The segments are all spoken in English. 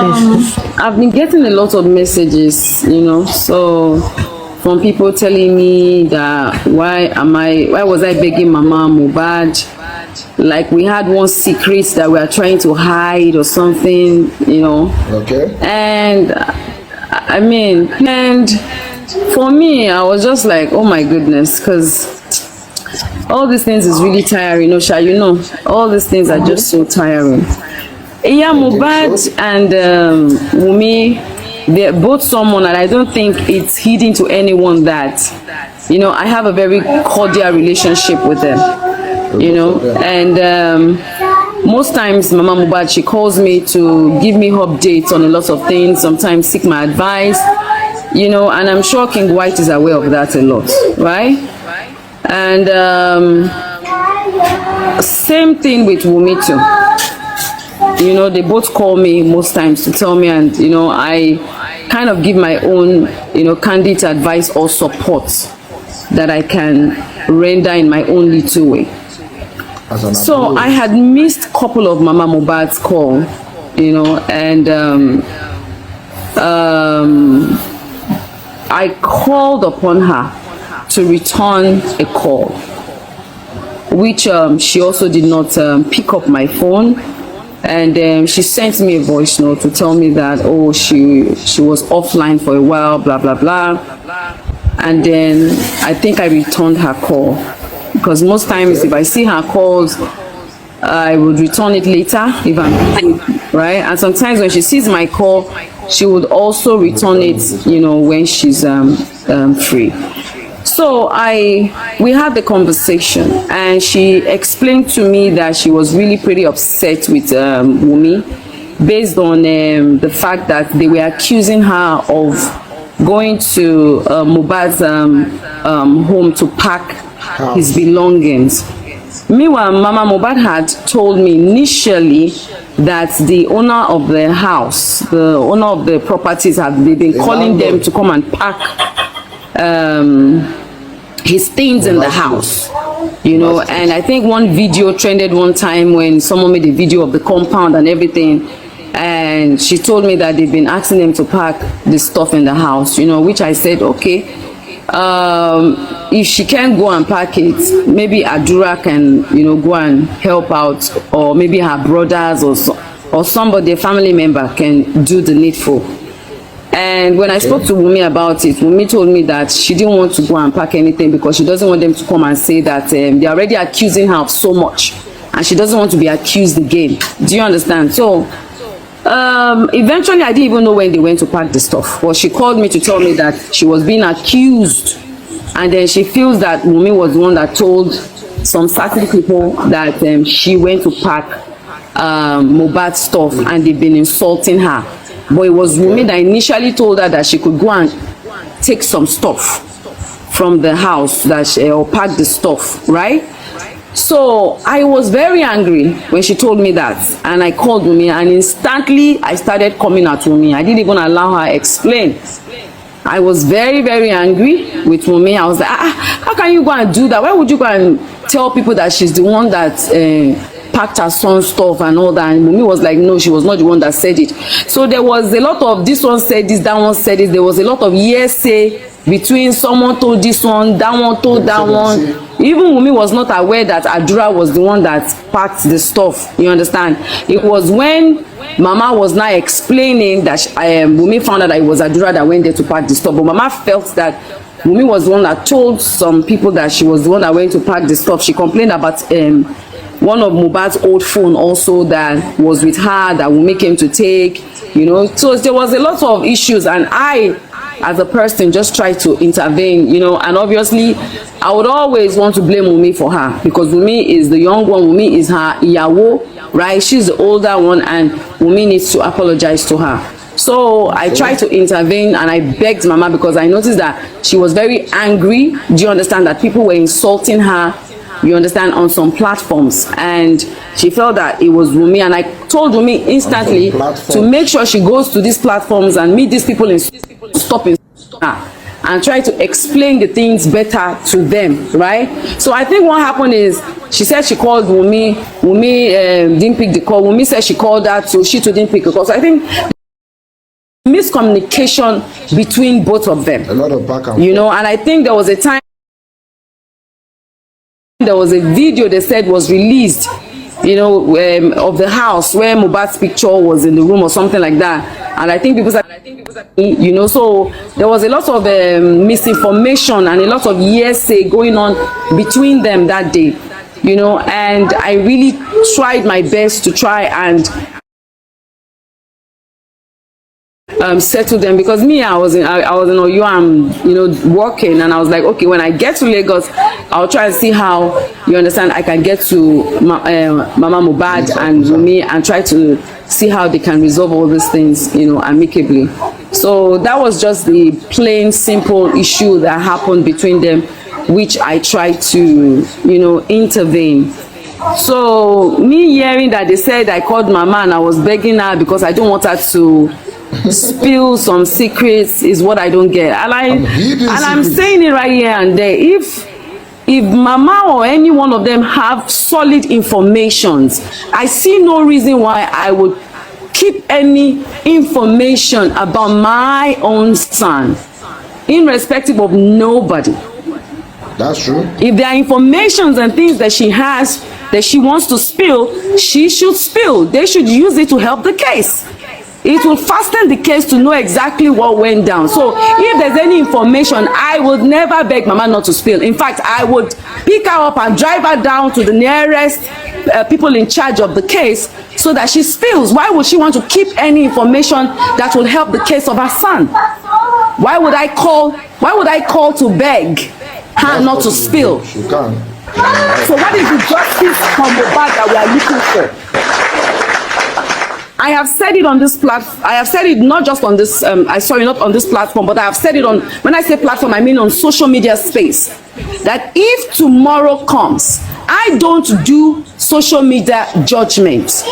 I've been getting a lot of messages, so from people telling me that why was I begging Mama Mohbad? Like we had one secret that we are trying to hide or something, Okay. And and for me, I was just like, oh my goodness, because all these things is really tiring, Sha, all these things are just so tiring. Yeah, Mohbad and Wunmi, they're both someone, and I don't think it's hidden to anyone that, I have a very cordial relationship with them, and most times Mama Mohbad, she calls me to give me updates on a lot of things, sometimes seek my advice, and I'm sure King White is aware of that a lot, right? And same thing with Wunmi too. They both call me most times to tell me, and I kind of give my own candid advice or support that I can render in my own little way. So I had missed a couple of Mama Mohbad's call, and I called upon her to return a call, which she also did not pick up my phone. And she sent me a voice note to tell me that, she was offline for a while, blah, blah, blah. And then I think I returned her call, because most times if I see her calls, I would return it later if I'm busy, right? And sometimes when she sees my call, she would also return it, when she's free. So we had the conversation, and she explained to me that she was really pretty upset with Wunmi, based on the fact that they were accusing her of going to Mohbad's home to pack his belongings. Meanwhile, Mama Mohbad had told me initially that the owner of the house, the owner of the properties, they've been calling them to come and pack his things in the house, and I think one video trended one time when someone made a video of the compound and everything, and she told me that they've been asking them to pack the stuff in the house, which I said, okay, if she can't go and pack it, maybe Adura can, go and help out, or maybe her brothers or somebody, a family member, can do the needful. And when I spoke to Wunmi about it, Wunmi told me that she didn't want to go and pack anything because she doesn't want them to come and say that they're already accusing her of so much, and she doesn't want to be accused again. Do you understand? So eventually I didn't even know when they went to pack the stuff. Well, she called me to tell me that she was being accused, and then she feels that Wunmi was the one that told some certain people that she went to pack Mohbad's stuff, and they've been insulting her. But it was Wunmi that initially told her that she could go and take some stuff from the house, or pack the stuff, right? So I was very angry when she told me that, and I called Wunmi, and instantly I started coming at Wunmi. I didn't even allow her to explain. I was very, very angry with Wunmi. I was like, how can you go and do that? Why would you go and tell people that she's the one that packed her son's stuff and all that? And Wunmi was like, no, she was not the one that said it. So there was a lot of this one said this, that one said it. There was a lot of hearsay between someone told this one, that one told that one. Even Wunmi was not aware that Adura was the one that packed the stuff. You understand? It was when Mama was now explaining that Wunmi found out that it was Adura that went there to pack the stuff. But Mama felt that Wunmi was the one that told some people that she was the one that went to pack the stuff. She complained about one of Mohbad's old phone also that was with her that Wunmi came to take, So there was a lot of issues, and I, as a person, just tried to intervene, and obviously I would always want to blame Wunmi for her, because Wunmi is the young one, Wunmi is her Iyabo, right? She's the older one, and Wunmi needs to apologize to her. So I tried to intervene, and I begged Mama, because I noticed that she was very angry. Do you understand? That people were insulting her, you understand, on some platforms, and she felt that it was Wunmi. And I told Wunmi instantly to make sure she goes to these platforms and meet these people and stop her and try to explain the things better to them, right? So I think what happened is, she said she called Wunmi. Wunmi didn't pick the call. Wunmi said she called her, so she too didn't pick the call. So I think miscommunication between both of them. A lot of back and you know, and I think there was a time, there was a video they said was released, you know, of the house where Mohbad's picture was in the room or something like that. And I think people said, you know, so there was a lot of misinformation and a lot of hearsay going on between them that day, you know, and I really tried my best to try and settle them, because me, I was in Oyo, I'm, you know, working, and I was like, okay, when I get to Lagos, I'll try and see how, you understand, I can get to Mama Mohbad and Wunmi and try to see how they can resolve all these things, you know, amicably. So that was just the plain simple issue that happened between them, which I tried to, you know, intervene. So me hearing that they said I called Mama and I was begging her because I don't want her to spill some secrets is what I don't get. And I'm saying it right here and there. If Mama or any one of them have solid informations, I see no reason why I would keep any information about my own son, irrespective of nobody. That's true. If there are informations and things that she has that she wants to spill, she should spill. They should use it to help the case. It will fasten the case to know exactly what went down. So if there's any information, I would never beg Mama not to spill. In fact, I would pick her up and drive her down to the nearest people in charge of the case so that she spills. Why would she want to keep any information that will help the case of her son? Why would I call to beg her not to spill? She can. So what is the justice from Mohbad that we are looking for? I have said it on this platform. I have said it not just on this, not on this platform, but I have said it on, when I say platform, I mean on social media space, that if tomorrow comes, I don't do social media judgment.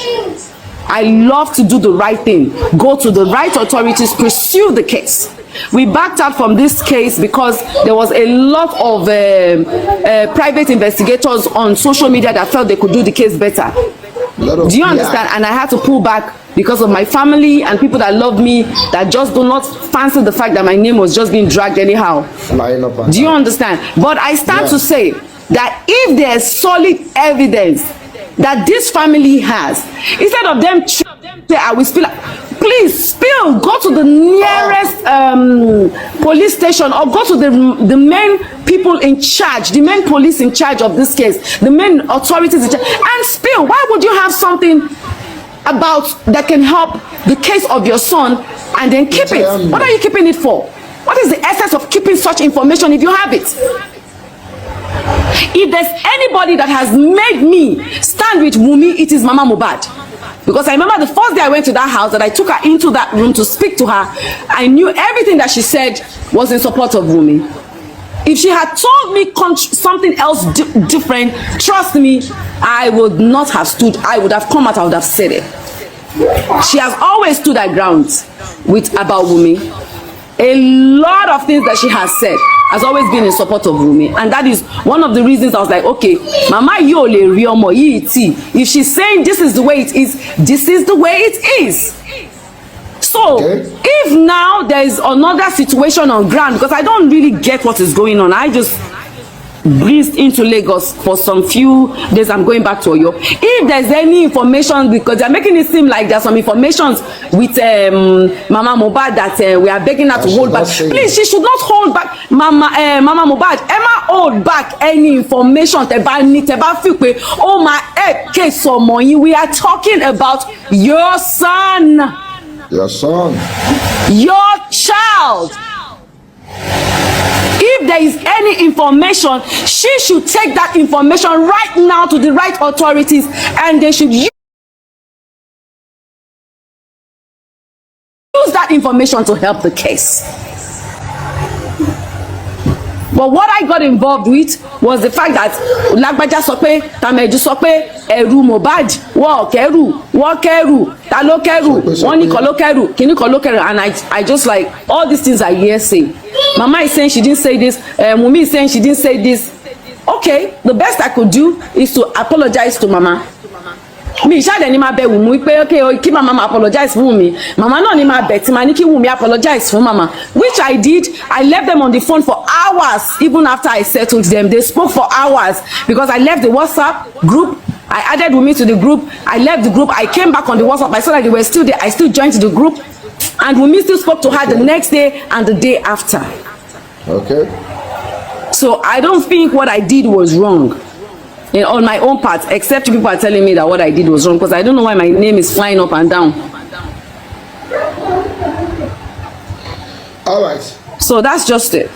I love to do the right thing, go to the right authorities, pursue the case. We backed out from this case because there was a lot of private investigators on social media that felt they could do the case better. Do you understand? And I had to pull back because of my family and people that love me, that just do not fancy the fact that my name was just being dragged anyhow. Do you understand? But I stand to say that if there's solid evidence that this family has, instead of them say, I will spill, please spill, go to the nearest police station, or go to the main people in charge, the main police in charge of this case, the main authorities in charge, and spill. Why would you have something about that can help the case of your son and then keep it? What are you keeping it for? What is the essence of keeping such information if you have it? If there's anybody that has made me stand with Wunmi, it is Mama Mohbad. Because I remember the first day I went to that house, that I took her into that room to speak to her, I knew everything that she said was in support of Wunmi. If she had told me something else different, trust me, I would not have stood. I would have come out, I would have said it. She has always stood her ground about Wunmi. A lot of things that she has said has always been in support of Wunmi, and that is one of the reasons I was like, okay, Mama Yole Riomo Yiti. If she's saying this is the way it is, this is the way it is. So if now there is another situation on ground, because I don't really get what is going on, I just breezed into Lagos for some few days. I'm going back to Oyo. If there's any information, because they're making it seem like there's some informations with Mama Mohbad that we are begging her to hold back. Please, she should not hold back. Mama Mohbad, Emma, hold back any information. Oh my case, we are talking about your son. Your son. Your child. If there is any information, she should take that information right now to the right authorities, and they should use that information to help the case. But what I got involved with was the fact that Lagbaja sọ pé, Tamedu sọ pé, ẹ̀rù Mohbad, wọ́n kẹ́rù, ta ló kẹ́rù, wọ́n ní kọ́ ló kẹ́rù, kíní kọ́ ló kẹ́rù, and I just like, all these things are hearsay. Mama is saying she didn't say this, Wunmi is saying she didn't say this. Okay, the best I could do is to apologize to Mama. mi ṣáàdẹ̀ ni máa bẹ Wùmí pé okay kí mama máa apologize fún Wùmí mama náà ni máa bẹ̀ tí máa ní kí Wùmí apologize fún mama, which I did. I left them on the phone for hours even after I settled them. They spoke for hours because I left the WhatsApp group. I added Wùmí to the group. I left the group. I came back on the WhatsApp. I saw that they were still there. I still joined the group, and Wùmí still spoke to her the next day and the day after. Okay. So I don't think what I did was wrong. On my own part, except people are telling me that what I did was wrong, because I don't know why my name is flying up and down. All right. So that's just it.